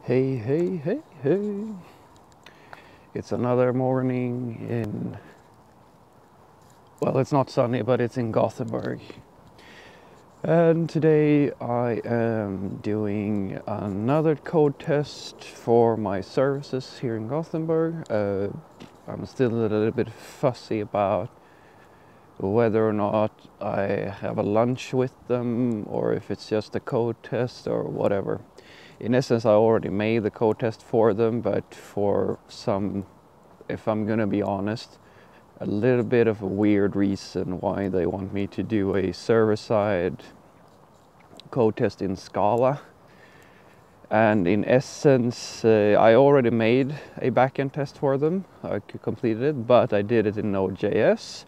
Hey, hey, hey, hey. It's another morning in, well, it's not sunny, but it's in Gothenburg. And today I am doing another code test for my services here in Gothenburg. I'm still a little bit fussy about whether or not I have a lunch with them or if it's just a code test or whatever. In essence, I already made the code test for them, but for some, if I'm gonna be honest, a little bit of a weird reason why they want me to do a server-side code test in Scala. And in essence, I already made a backend test for them. I completed it, but I did it in Node.js.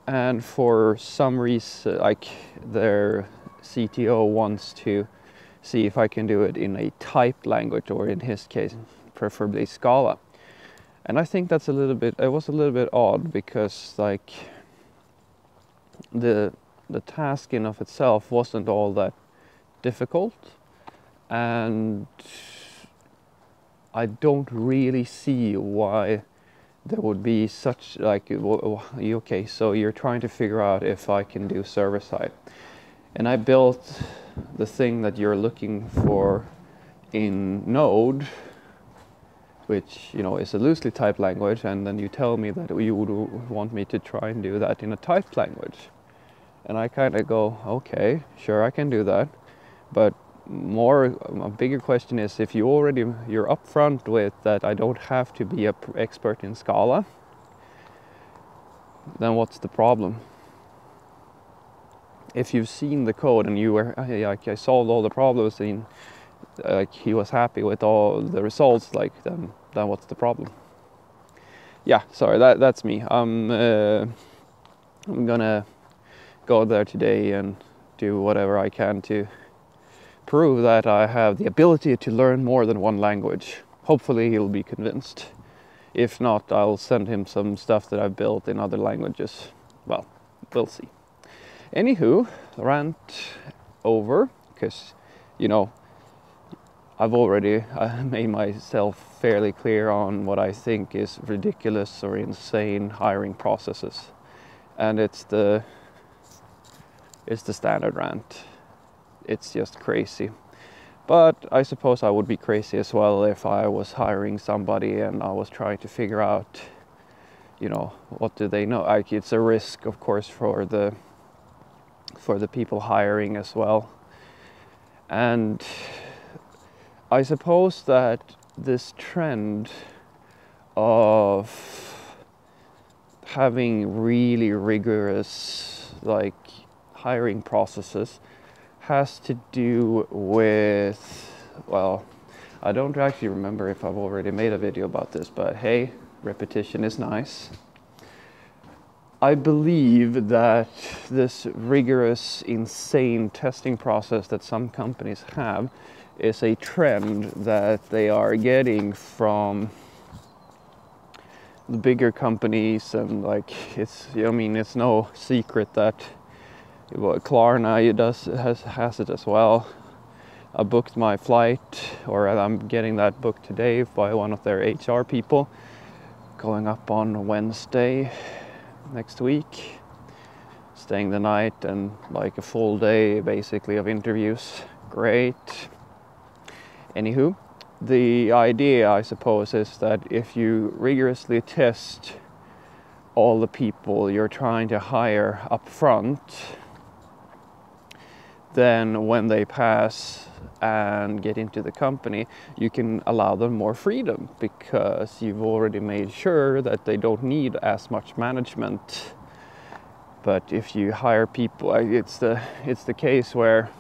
And for some reason, like their CTO wants to see if I can do it in a typed language, or in his case, preferably Scala. And I think that's it was a little bit odd, because like the task in of itself wasn't all that difficult, and I don't really see why there would be such like, okay, so you're trying to figure out if I can do server side. And I built the thing that you're looking for in Node, which, you know, is a loosely typed language, and then you tell me that you would want me to try and do that in a typed language. And I kind of go, okay, sure, I can do that. But a bigger question is, if you're upfront with that I don't have to be an expert in Scala, then what's the problem? If you've seen the code and you were like, I solved all the problems and like he was happy with all the results, like then what's the problem? Yeah, sorry, that's me. I'm gonna go there today and do whatever I can to prove that I have the ability to learn more than one language. Hopefully he'll be convinced. If not, I'll send him some stuff that I've built in other languages. Well, we'll see. Anywho, rant over, because, you know, I've already made myself fairly clear on what I think is ridiculous or insane hiring processes. And it's the standard rant. It's just crazy. But I suppose I would be crazy as well if I was hiring somebody and I was trying to figure out, you know, what do they know? Like, it's a risk, of course, for the people hiring as well. And I suppose that this trend of having really rigorous like hiring processes has to do with, well, I don't actually remember if I've already made a video about this, but hey, repetition is nice. I believe that this rigorous, insane testing process that some companies have is a trend that they are getting from the bigger companies, and like it's no secret that Klarna has it as well. I booked my flight, or I'm getting that booked today by one of their HR people, going up on Wednesday next week, staying the night and like a full day basically of interviews. Great. Anywho, the idea, I suppose, is that if you rigorously test all the people you're trying to hire up front, then when they pass and get into the company, you can allow them more freedom, because you've already made sure that they don't need as much management. But if you hire people, it's the case where,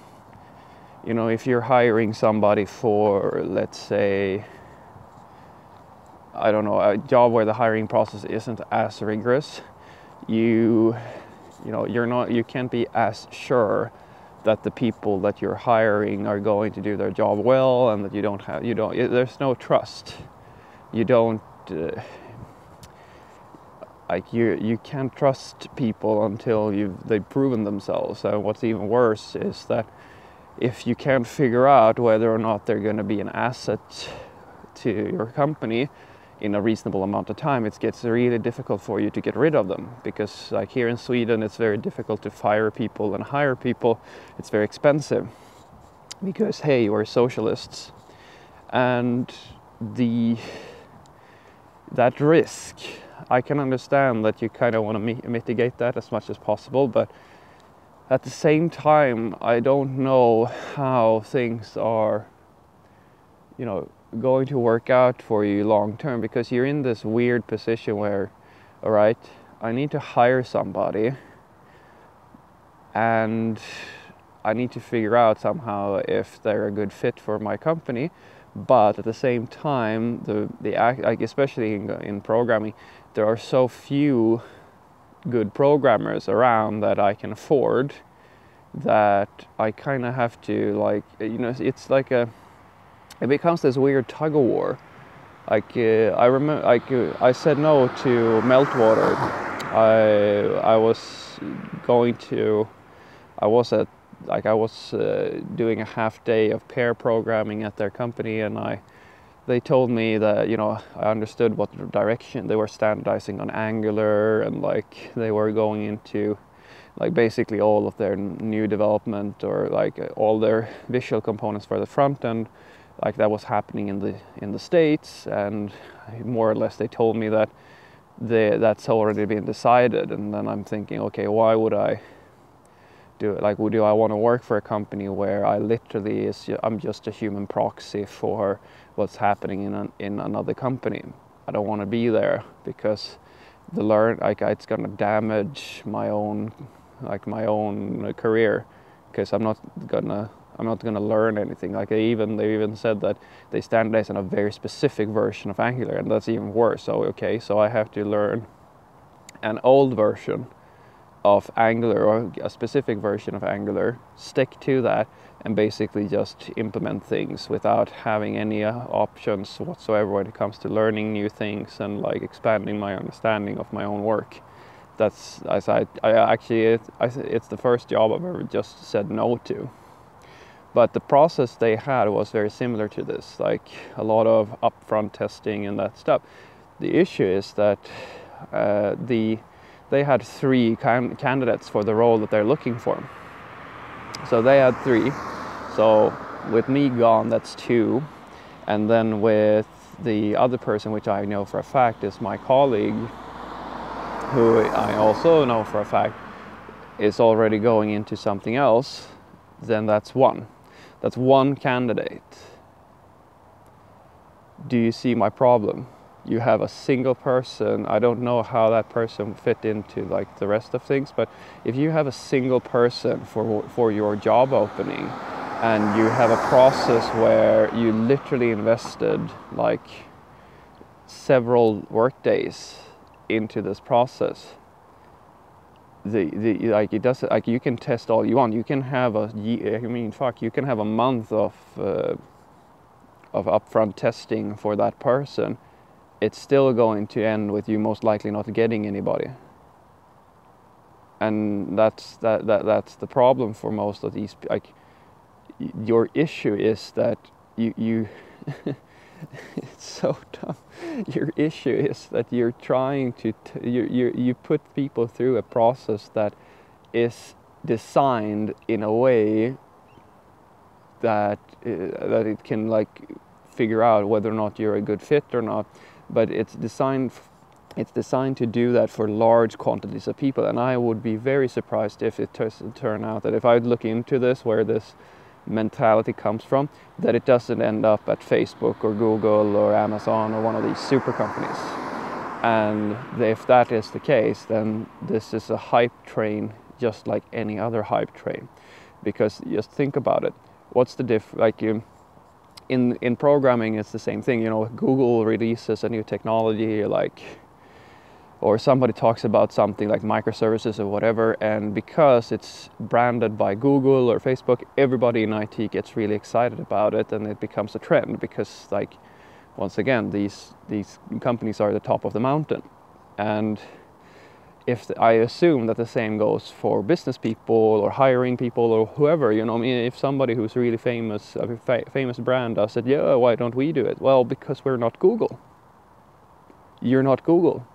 you know, if you're hiring somebody for, let's say, I don't know, a job where the hiring process isn't as rigorous, you can't be as sure that the people that you're hiring are going to do their job well, and that there's no trust. You don't you can't trust people until they've proven themselves. And what's even worse is that if you can't figure out whether or not they're going to be an asset to your company in a reasonable amount of time, it gets really difficult for you to get rid of them. Because like here in Sweden, it's very difficult to fire people and hire people. It's very expensive because, hey, we're socialists. And that risk, I can understand that you kind of want to mitigate that as much as possible, but at the same time, I don't know how things are, going to work out for you long term, because you're in this weird position where, all right, I need to hire somebody and I need to figure out somehow if they're a good fit for my company. But at the same time, like especially in programming, there are so few good programmers around that I can afford, that I kind of have to it's like it becomes this weird tug of war. Like I remember, I said no to Meltwater. I was doing a half day of pair programming at their company, and they told me that I understood what direction they were standardizing on Angular, and like they were going into like basically all of their new development, or like all their visual components for the front end, like that was happening in the States. And more or less they told me that that's already been decided. And then I'm thinking, okay, why would I do it? Like, do I want to work for a company where I literally I'm just a human proxy for what's happening in another company? I don't want to be there, because it's gonna damage my own career, because I'm not gonna learn anything. Like they even said that they standardize on a very specific version of Angular, and that's even worse. So I have to learn an old version of Angular, or a specific version of Angular, stick to that, and basically just implement things without having any options whatsoever when it comes to learning new things and like expanding my understanding of my own work. It's the first job I've ever just said no to. But the process they had was very similar to this, like a lot of upfront testing and that stuff. The issue is that they had 3 candidates for the role that they're looking for. So they had 3. So with me gone, that's 2. And then with the other person, which I know for a fact is my colleague, who I also know for a fact is already going into something else, then that's 1. That's 1 candidate. Do you see my problem? You have a single person. I don't know how that person fit into like the rest of things, but if you have a single person for your job opening, and you have a process where you literally invested like several work days into this process, you can test all you want. You can have you can have a month of upfront testing for that person. It's still going to end with you most likely not getting anybody. And that's the problem for most of these. Like, your issue is that you it's so dumb. Your issue is that you're trying to you put people through a process that is designed in a way that it can like figure out whether or not you're a good fit or not. But it's designed to do that for large quantities of people. And I would be very surprised if it turn out that if I look into this, where this mentality comes from, that it doesn't end up at Facebook or Google or Amazon or one of these super companies. And if that is the case, then this is a hype train, just like any other hype train. Because just think about it. What's the in programming, it's the same thing. Google releases a new technology, or somebody talks about something like microservices or whatever, and because it's branded by Google or Facebook, everybody in IT gets really excited about it, and it becomes a trend, because once again, these companies are the top of the mountain. And I assume that the same goes for business people or hiring people or whoever, you know, I mean, if somebody who's really famous, a famous brand does it, yeah, why don't we do it? Well, because we're not Google. You're not Google.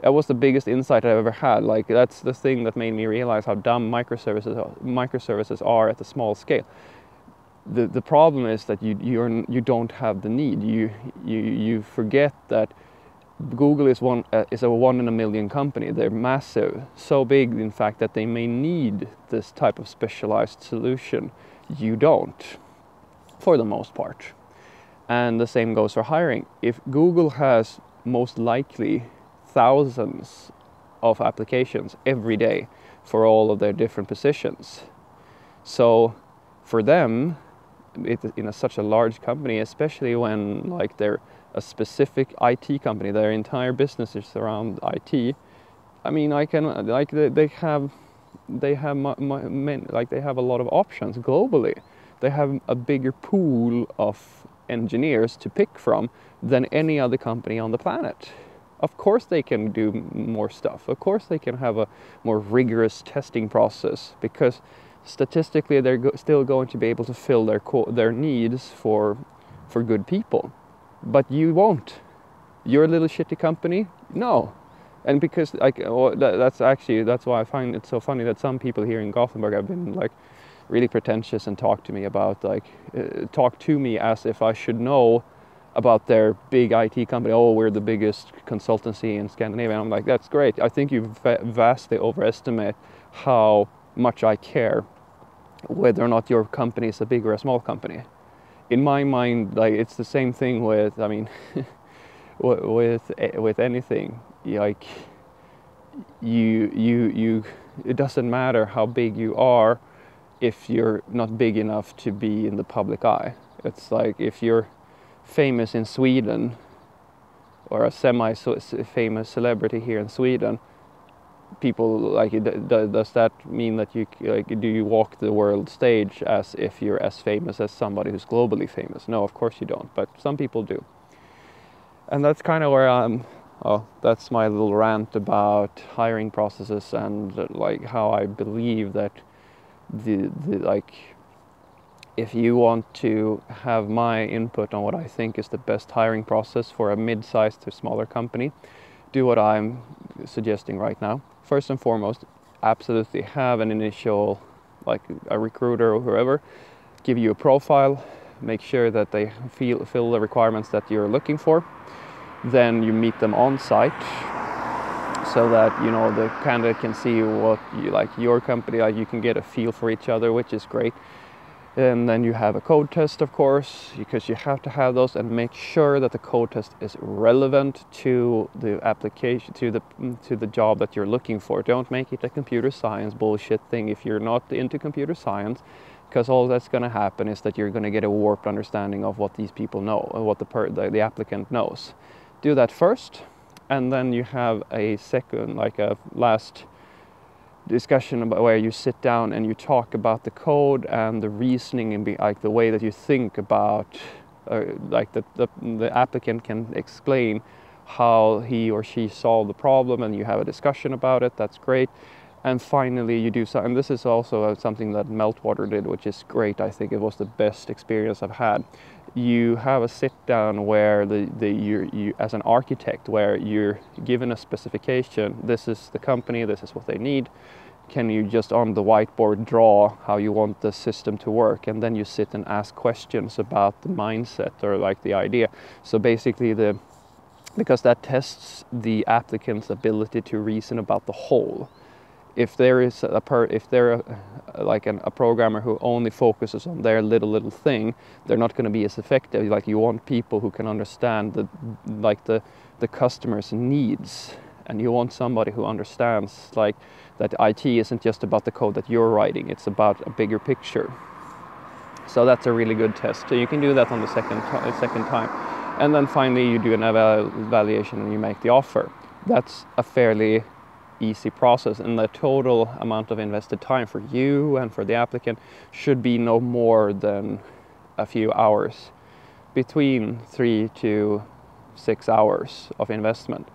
That was the biggest insight I've ever had. Like, that's the thing that made me realize how dumb microservices are at the small scale. The problem is that you don't have the need. You forget that Google is a 1 in a million company. They're massive, so big in fact that they may need this type of specialized solution. You don't, for the most part. And the same goes for hiring. If Google has most likely thousands of applications every day for all of their different positions, so for them, in such a large company, especially when like they're a specific IT company, their entire business is around IT. I mean, they have a lot of options globally. They have a bigger pool of engineers to pick from than any other company on the planet. Of course they can do more stuff. Of course they can have a more rigorous testing process, because statistically they're still going to be able to fill their needs for good people. But you won't. You're a little shitty company? No. And because that's why I find it so funny that some people here in Gothenburg have been like really pretentious and talk to me as if I should know about their big IT company. Oh, we're the biggest consultancy in Scandinavia. And I'm like, that's great. I think you vastly overestimate how much I care whether or not your company is a big or a small company. In my mind, like, it's the same thing with, I mean, with anything. Like, it doesn't matter how big you are if you're not big enough to be in the public eye. It's like if you're famous in Sweden, or a semi-famous celebrity here in Sweden, people like, does that mean that do you walk the world stage as if you're as famous as somebody who's globally famous? No, of course you don't, but some people do. And that's kind of where that's my little rant about hiring processes, and like how I believe that if you want to have my input on what I think is the best hiring process for a mid-sized to smaller company, do what I'm suggesting right now. First and foremost, absolutely have an initial, like a recruiter or whoever, give you a profile, make sure that they fill the requirements that you're looking for. Then you meet them on site, so that, you know, the candidate can see what you like, your company, like you can get a feel for each other, which is great. And then you have a code test, of course, because you have to have those, and make sure that the code test is relevant to the application, to the job that you're looking for. Don't make it a computer science bullshit thing if you're not into computer science, because all that's going to happen is that you're going to get a warped understanding of what these people know, and what the applicant knows. Do that first, and then you have a second, like a last discussion about where you sit down and you talk about the code and the reasoning, and like the way that you think about, like the applicant can explain how he or she solved the problem, and you have a discussion about it. That's great. And finally you do something, and this is also something that Meltwater did, which is great. I think it was the best experience I've had. You have a sit down where you as an architect, where you're given a specification. This is the company, this is what they need. Can you just on the whiteboard draw how you want the system to work? And then you sit and ask questions about the mindset, or like the idea. So basically because that tests the applicant's ability to reason about the whole. If there is a programmer who only focuses on their little thing, they're not going to be as effective. Like, you want people who can understand the customer's needs, and you want somebody who understands like that IT isn't just about the code that you're writing; it's about a bigger picture. So that's a really good test. So you can do that on the second time, and then finally you do an evaluation and you make the offer. That's a fairly easy process, and the total amount of invested time for you and for the applicant should be no more than a few hours, between 3 to 6 hours of investment,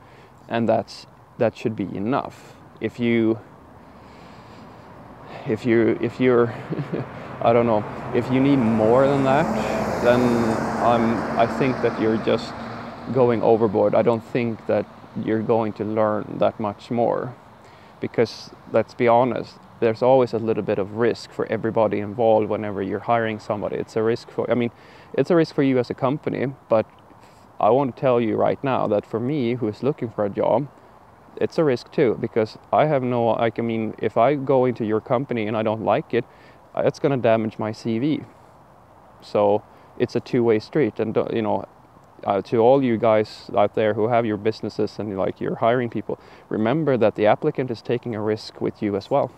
and that should be enough. if you're I don't know, if you need more than that, then I think that you're just going overboard. I don't think that you're going to learn that much more, because let's be honest, there's always a little bit of risk for everybody involved whenever you're hiring somebody. It's a risk for, I mean, it's a risk for you as a company, but I want to tell you right now that for me, who is looking for a job, it's a risk too, because I have no, I mean, if I go into your company and I don't like it, it's going to damage my CV. So it's a two-way street. And you know, to all you guys out there who have your businesses and like you're hiring people, remember that the applicant is taking a risk with you as well.